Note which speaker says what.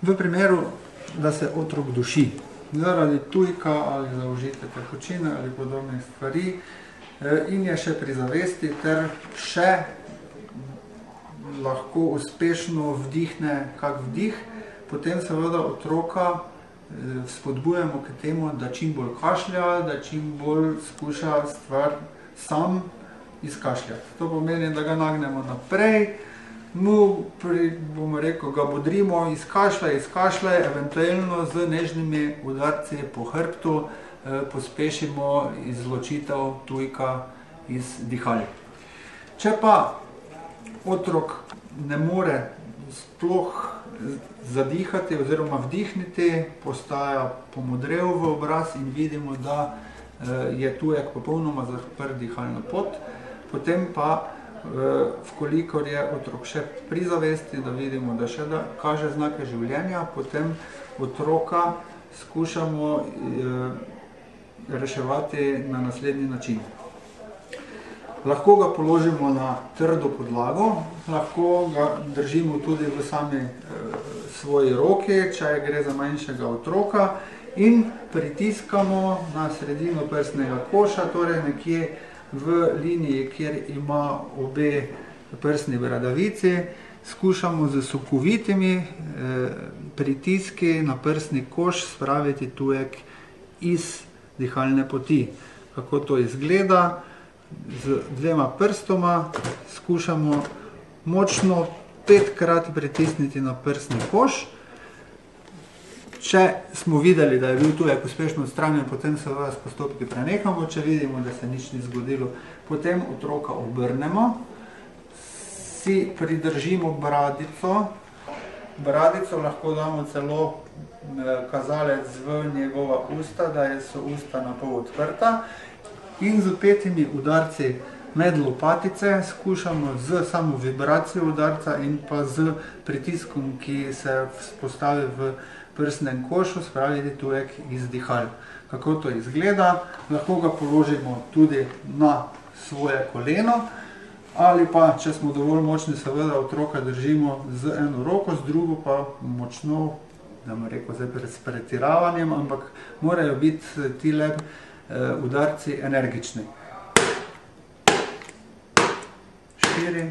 Speaker 1: V primeru, da se otrok duši zaradi tujka ali zaužite tekočine ali podobnih stvari in je še pri zavesti ter še lahko uspešno vdihne kak vdih, potem seveda otroka spodbujamo k temu, da čim bolj kašlja, da čim bolj skuša stvar sam izkašljati. To pomeni, da ga nagnemo naprej, bomo rekel, ga bodrimo, izkašljaj, eventualno z nežnimi udarci po hrbtu pospešimo izločitev tujka iz dihal. Če pa otrok ne more sploh zadihati oziroma vdihniti, postaja pomodrel v obraz in vidimo, da je tujek popolnoma zaprt dihalno pot, potem pa vkolikor je otrok še pri zavesti, da vidimo, da še kaže znake življenja, potem otroka skušamo reševati na naslednji način. Lahko ga položimo na trdo podlago, lahko ga držimo tudi v sami svoji roki, če gre za manjšega otroka, in pritiskamo na sredino prsnega koša, torej nekje v liniji, kjer ima obe prsni bradavici, skušamo z sokovitimi pritiski na prsni koš spraviti tujek iz dihalne poti. Kako to izgleda? Z dvema prstoma skušamo močno 5-krat pritisniti na prsni koš. Če smo videli, da je bil tujek uspešno odstranjen, potem seveda s postopki prenehamo, če vidimo, da se nič ni zgodilo, potem otroka obrnemo, si pridržimo bradico, bradico lahko damo celo kazalec v njegova usta, da so usta na pol odprta, in z 5 udarci med lopatice skušamo z samo vibracijo udarca in pa z pritiskom, ki se vzpostavi v prsnem košu, spraviti tujek iz dihal. Kako to izgleda? Lahko ga položimo tudi na svoje koleno, ali pa, če smo dovolj močni, seveda otroka držimo z eno roko, z drugo pa močno, da bom rekel zdaj s pretiravanjem, ampak morajo biti tile udarci energični. 4